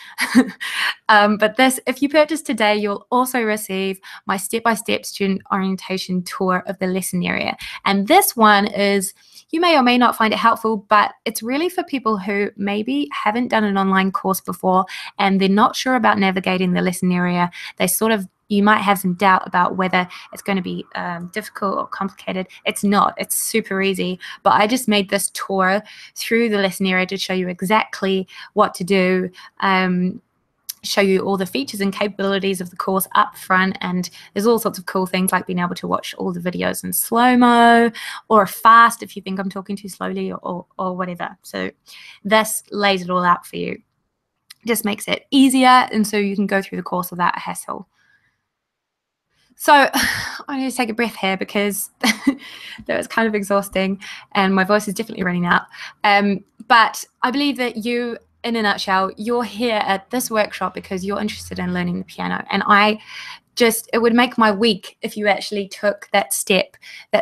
But this, if you purchase today, you'll also receive my step-by-step student orientation tour of the lesson area. And this one is, you may or may not find it helpful, but it's really for people who maybe haven't done an online course before and they're not sure about navigating the lesson area. You might have some doubt about whether it's going to be difficult or complicated. It's not. It's super easy. But I just made this tour through the lesson area to show you exactly what to do, show you all the features and capabilities of the course up front. And there's all sorts of cool things like being able to watch all the videos in slow-mo or fast if you think I'm talking too slowly or whatever. So this lays it all out for you. Just makes it easier, and so you can go through the course without a hassle. So I need to take a breath here because that was kind of exhausting and my voice is definitely running out. But I believe that you, in a nutshell, you're here at this workshop because you're interested in learning the piano. And it would make my week if you actually took that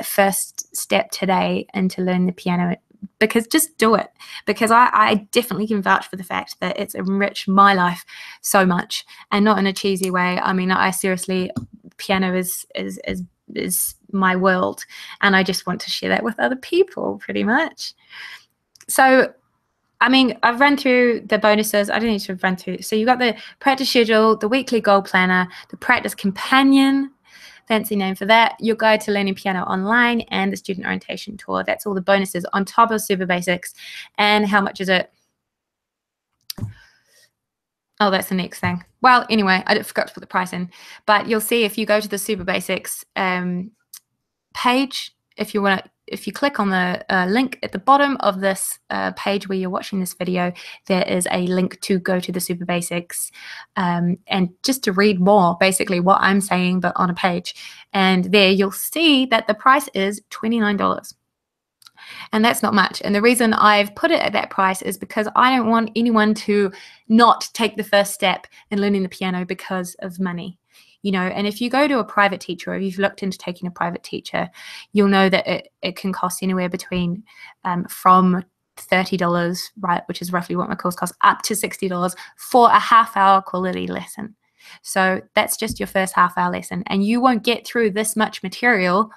first step today into learning the piano. Because just do it, because I definitely can vouch for the fact that it's enriched my life so much, and not in a cheesy way. I mean, I seriously, piano is my world, and I just want to share that with other people pretty much. So I mean, I've run through the bonuses. I don't need to run through. So you got the practice schedule, the weekly goal planner, the practice companion, fancy name for that, your guide to learning piano online, and the student orientation tour. That's all the bonuses on top of Super Basics. And how much is it? Oh, that's the next thing. Well, anyway, I forgot to put the price in. But you'll see if you go to the Super Basics page, if you click on the link at the bottom of this page where you're watching this video, there is a link to go to the Super Basics and just to read more, basically what I'm saying, but on a page. And there you'll see that the price is $29. And that's not much. And the reason I've put it at that price is because I don't want anyone to not take the first step in learning the piano because of money. You know, and if you go to a private teacher, or if you've looked into taking a private teacher, you'll know that it can cost anywhere between from $30, right, which is roughly what my course costs, up to $60 for a half-hour quality lesson. So that's just your first half-hour lesson, and you won't get through this much material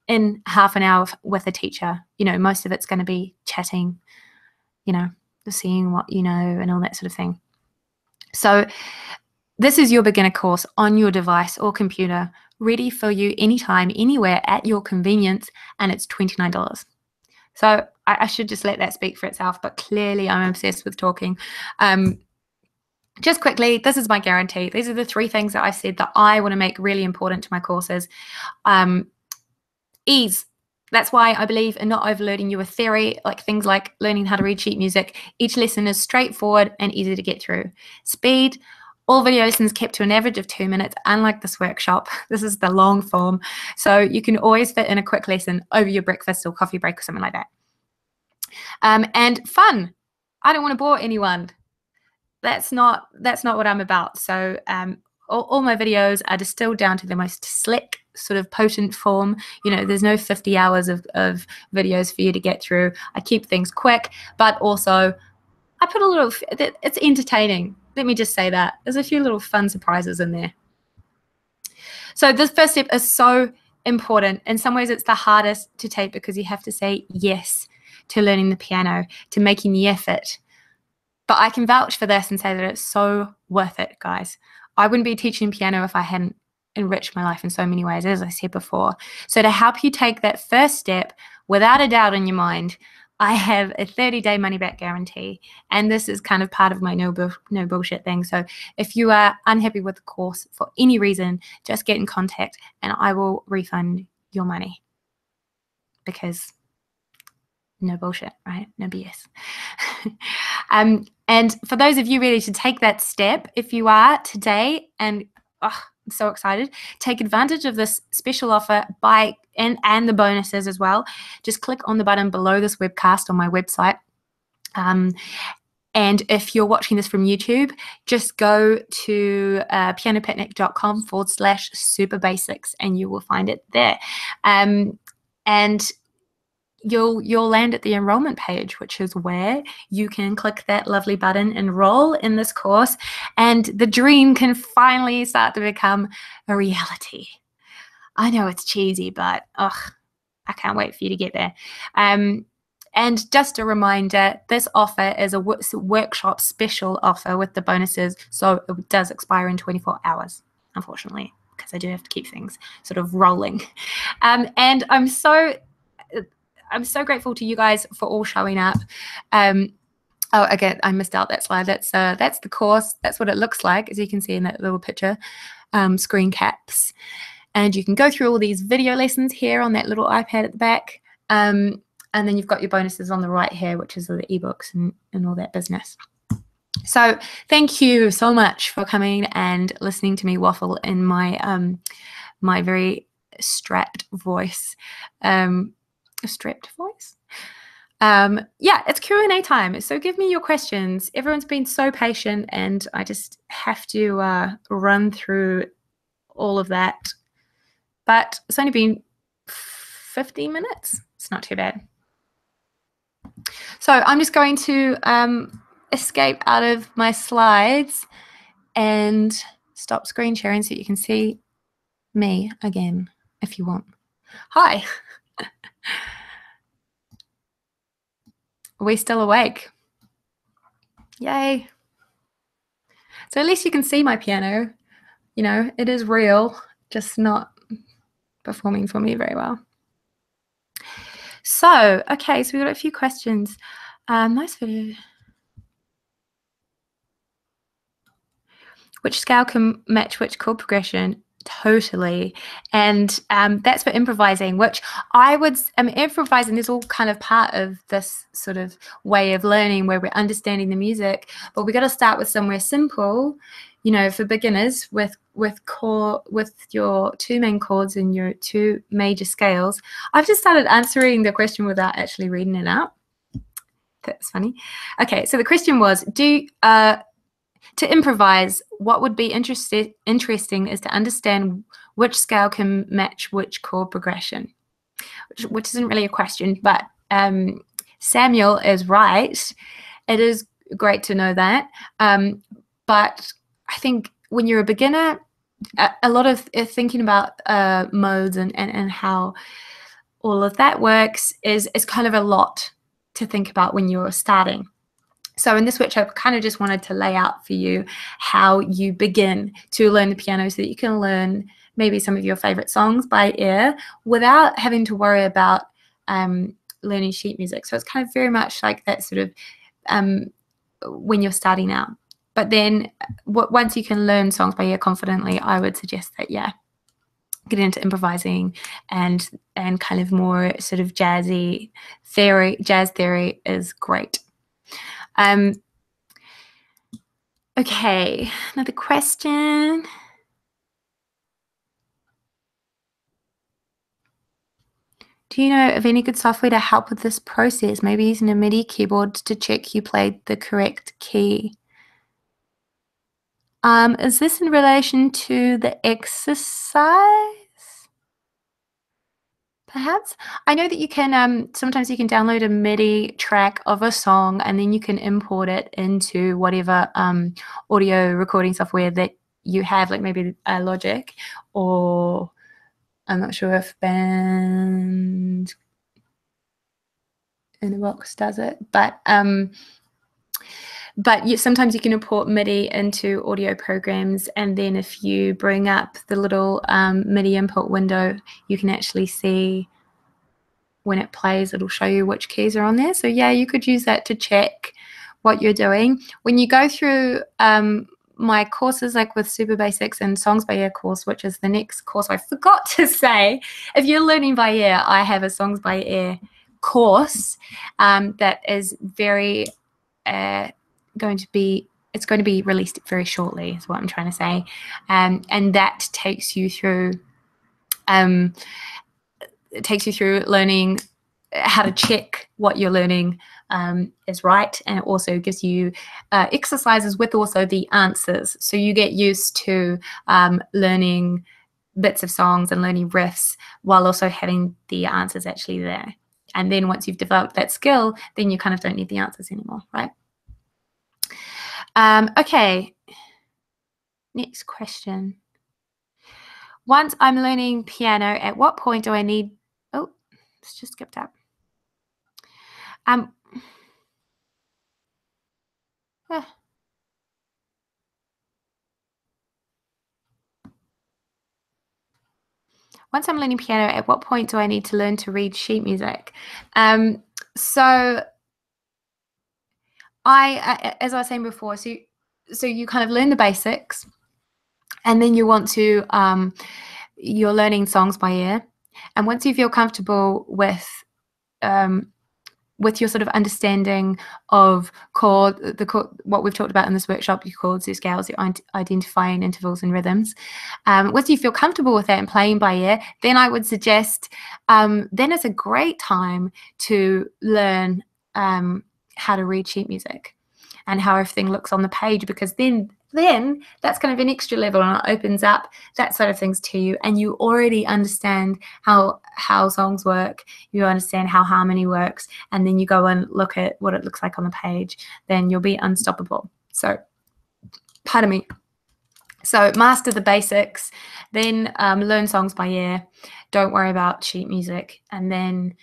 in half an hour with a teacher. You know, most of it's going to be chatting, you know, seeing what you know and all that sort of thing. So this is your beginner course on your device or computer, ready for you anytime, anywhere, at your convenience, and it's $29. So I should just let that speak for itself, but clearly I'm obsessed with talking. Just quickly, this is my guarantee. These are the 3 things that I said that I want to make really important to my courses. Ease. That's why I believe in not overloading you with theory, like things like learning how to read sheet music. Each lesson is straightforward and easy to get through. Speed. All video lessons kept to an average of 2 minutes, unlike this workshop. This is the long form. So you can always fit in a quick lesson over your breakfast or coffee break or something like that. And fun. I don't want to bore anyone. That's not what I'm about. So all my videos are distilled down to the most slick, sort of potent form. You know, there's no 50 hours of videos for you to get through. I keep things quick, but also I put a little, it's entertaining. Let me just say that. There's a few little fun surprises in there. So this first step is so important. In some ways, it's the hardest to take because you have to say yes to learning the piano, to making the effort. But I can vouch for this and say that it's so worth it, guys. I wouldn't be teaching piano if I hadn't enriched my life in so many ways, as I said before. So to help you take that first step without a doubt in your mind, I have a 30-day money-back guarantee, and this is kind of part of my no bullshit thing. So if you are unhappy with the course for any reason, just get in contact and I will refund your money, because no bullshit, right? No BS. And for those of you ready to take that step, if you are today, and I'm so excited, take advantage of this special offer and the bonuses as well. Just click on the button below this webcast on my website. And if you're watching this from YouTube, just go to pianopicnic.com/super basics and you will find it there. And you'll land at the enrollment page, which is where you can click that lovely button, enroll in this course, and the dream can finally start to become a reality. I know it's cheesy, but I can't wait for you to get there. And just a reminder, this offer is a workshop special offer with the bonuses, so it does expire in 24 hours, unfortunately, because I do have to keep things sort of rolling. And I'm so grateful to you guys for all showing up. Oh, again, I missed out that slide. That's the course. That's what it looks like, as you can see in that little picture, screen caps. And you can go through all these video lessons here on that little iPad at the back. And then you've got your bonuses on the right here, which is the ebooks and all that business. So thank you so much for coming and listening to me waffle in my my very strapped voice. Yeah, it's Q&A time. So give me your questions. Everyone's been so patient, and I just have to run through all of that. But it's only been 15 minutes. It's not too bad. So I'm just going to escape out of my slides and stop screen sharing so you can see me again if you want. Hi. Are we still awake? Yay. So at least you can see my piano. You know, it is real, just not performing for me very well. So, okay, so we've got a few questions. Nice video. Which scale can match which chord progression? Totally. And that's for improvising, which I would, improvising is all kind of part of this sort of way of learning where we're understanding the music, but we got to start with somewhere simple, you know, for beginners with your two main chords and your two major scales. I've just started answering the question without actually reading it out. That's funny. Okay, so the question was, to improvise, what would be interesting is to understand which scale can match which chord progression, which isn't really a question, but Samuel is right. It is great to know that. But I think when you're a beginner, a lot of thinking about modes and how all of that works is kind of a lot to think about when you're starting. So in this workshop, I kind of just wanted to lay out for you how you begin to learn the piano so that you can learn maybe some of your favorite songs by ear without having to worry about learning sheet music. So it's kind of very much like that sort of when you're starting out. But then once you can learn songs by ear confidently, I would suggest that, yeah, get into improvising and kind of more sort of jazz theory is great. Okay, another question. Do you know of any good software to help with this process? Maybe using a MIDI keyboard to check you played the correct key. Is this in relation to the exercise? Perhaps. I know that you can, sometimes you can download a MIDI track of a song and then you can import it into whatever audio recording software that you have, like maybe Logic, or I'm not sure if Band in a Box does it, but sometimes you can import MIDI into audio programs, and then if you bring up the little MIDI input window, you can actually see when it plays, it'll show you which keys are on there. So yeah, you could use that to check what you're doing. When you go through my courses, like with Super Basics and Songs by Ear course, which is the next course I forgot to say, if you're learning by ear, I have a Songs by Ear course that is very going to be released very shortly, is what I'm trying to say, and that takes you through learning how to check what you're learning is right, and it also gives you exercises with also the answers. So you get used to learning bits of songs and learning riffs while also having the answers actually there. And then once you've developed that skill, then you kind of don't need the answers anymore, right? Okay, next question. Once I'm learning piano, at what point do I need, oh, it's just skipped up. Once I'm learning piano, at what point do I need to learn to read sheet music? So as I was saying before, so you kind of learn the basics, and then you want to, you're learning songs by ear. And once you feel comfortable with your sort of understanding of what we've talked about in this workshop, your chords, your scales, your identifying intervals and rhythms. Once you feel comfortable with that and playing by ear, then I would suggest then it's a great time to learn how to read sheet music and how everything looks on the page, because then that's kind of an extra level, and it opens up that side of things to you, and you already understand how songs work, you understand how harmony works, and then you go and look at what it looks like on the page, then you'll be unstoppable. So, pardon me. So master the basics, then learn songs by ear, don't worry about sheet music, and then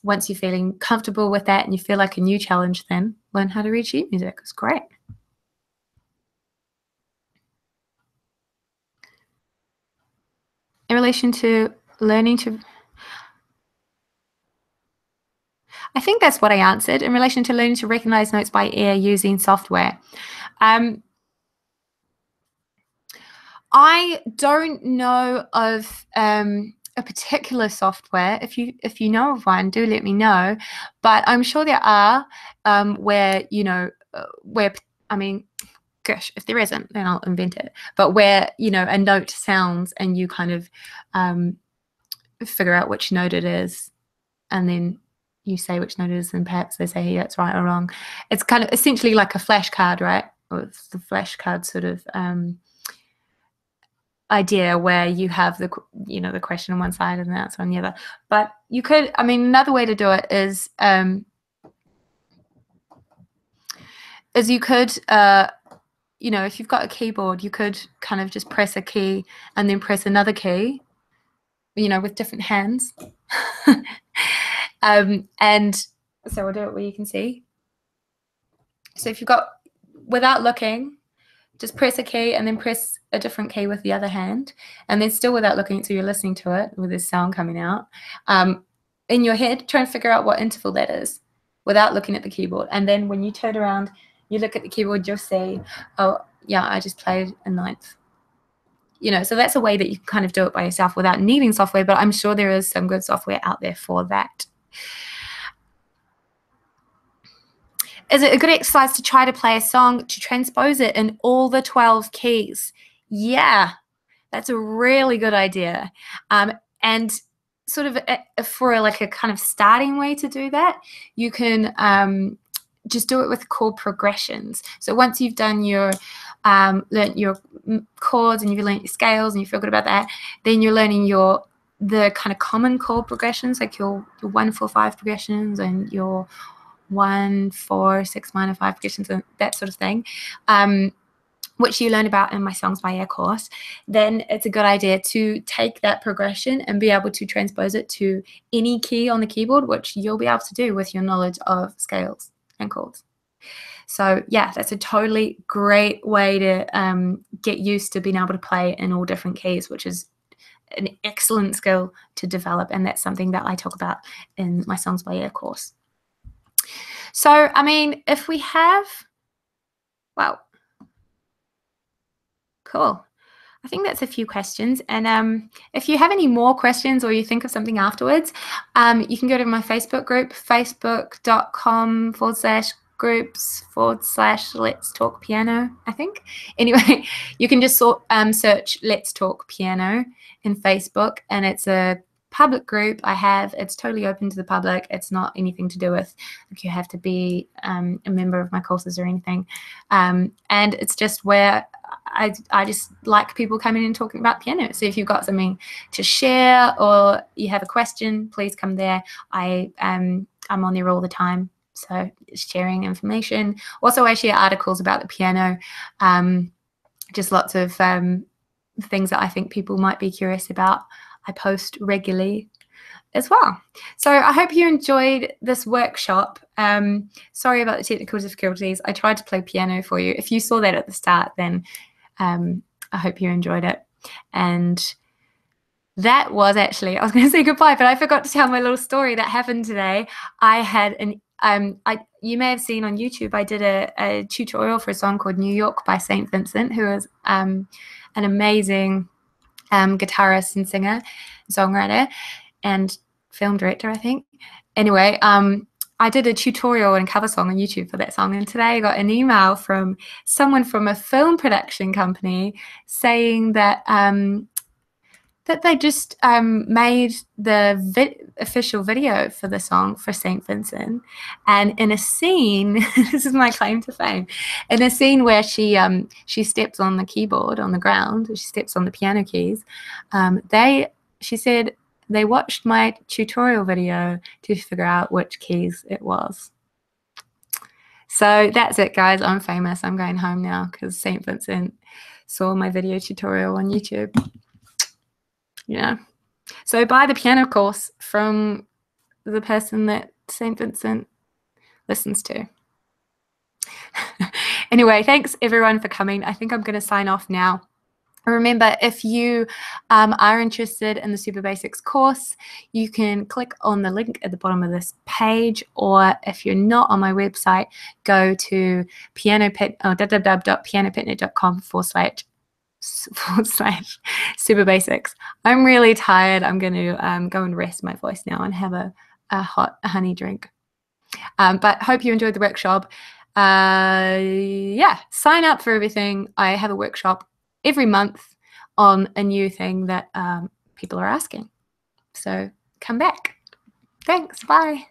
once you're feeling comfortable with that and you feel like a new challenge, then learn how to read sheet music. It's great. In relation to learning to, I think that's what I answered. In relation to learning to recognize notes by ear using software. I don't know of a particular software. If you know of one, do let me know. But I'm sure there are where, I mean, gosh, if there isn't, then I'll invent it. But where, a note sounds and you kind of figure out which note it is, and then you say which note it is, and perhaps they say, yeah, it's right or wrong. It's kind of essentially like a flashcard, right? Or it's the flashcard sort of idea where you have the question on one side and the answer on the other. But you could, another way to do it is you could if you've got a keyboard, you could kind of just press a key and then press another key, with different hands. And so we'll do it where you can see. So if you've got, without looking, just press a key and then press a different key with the other hand, and then still without looking, so you're listening to it with this sound coming out. In your head, try and figure out what interval that is without looking at the keyboard. And then when you turn around, you look at the keyboard, you'll see, oh, yeah, I just played a ninth. So that's a way that you can kind of do it by yourself without needing software, but I'm sure there is some good software out there for that. Is it a good exercise to try to play a song to transpose it in all the 12 keys? Yeah, that's a really good idea. And sort of for like a kind of starting way to do that, you can just do it with chord progressions. So once you've done your learnt your chords and you've learnt your scales and you feel good about that, then you're learning the kind of common chord progressions, like your 1, 4, 5 progressions and your 1, 4, 6 minor 5 progressions and that sort of thing, which you learn about in my Songs by Ear course. Then it's a good idea to take that progression and be able to transpose it to any key on the keyboard, which you'll be able to do with your knowledge of scales and chords. So yeah, that's a totally great way to get used to being able to play in all different keys, which is an excellent skill to develop, and that's something that I talk about in my Songs by Ear course. So, if we have, well, cool. I think that's a few questions. And if you have any more questions or you think of something afterwards, you can go to my Facebook group, facebook.com/groups/Let's Talk Piano, I think. Anyway, you can just search Let's Talk Piano in Facebook, and it's a public group I have. It's totally open to the public. It's not anything to do with like you have to be a member of my courses or anything. And it's just where I just like people coming and talking about piano. So if you've got something to share or you have a question, please come there. I'm on there all the time. So sharing information. Also, I share articles about the piano. Just lots of things that I think people might be curious about. I post regularly as well. So I hope you enjoyed this workshop. Sorry about the technical difficulties. I tried to play piano for you. If you saw that at the start, then I hope you enjoyed it. And that was actually, I was going to say goodbye, but I forgot to tell my little story that happened today. I had you may have seen on YouTube, I did a tutorial for a song called New York by St. Vincent, who is an amazing guitarist and singer, songwriter, and film director, I think. Anyway, I did a tutorial and cover song on YouTube for that song, and today I got an email from someone from a film production company saying that that they just made the official video for the song for St. Vincent. And in a scene, this is my claim to fame, in a scene where she steps on the keyboard on the ground, she steps on the piano keys, she said they watched my tutorial video to figure out which keys it was. So that's it, guys. I'm famous. I'm going home now because St. Vincent saw my video tutorial on YouTube. Yeah. So buy the piano course from the person that St. Vincent listens to. Anyway, thanks everyone for coming. I think I'm going to sign off now. Remember, if you are interested in the Super Basics course, you can click on the link at the bottom of this page, or if you're not on my website, go to www.pianopitnet.com/Super Basics. I'm really tired. I'm going to go and rest my voice now and have a hot honey drink. But hope you enjoyed the workshop. Yeah, sign up for everything. I have a workshop every month on a new thing that people are asking. So come back. Thanks. Bye.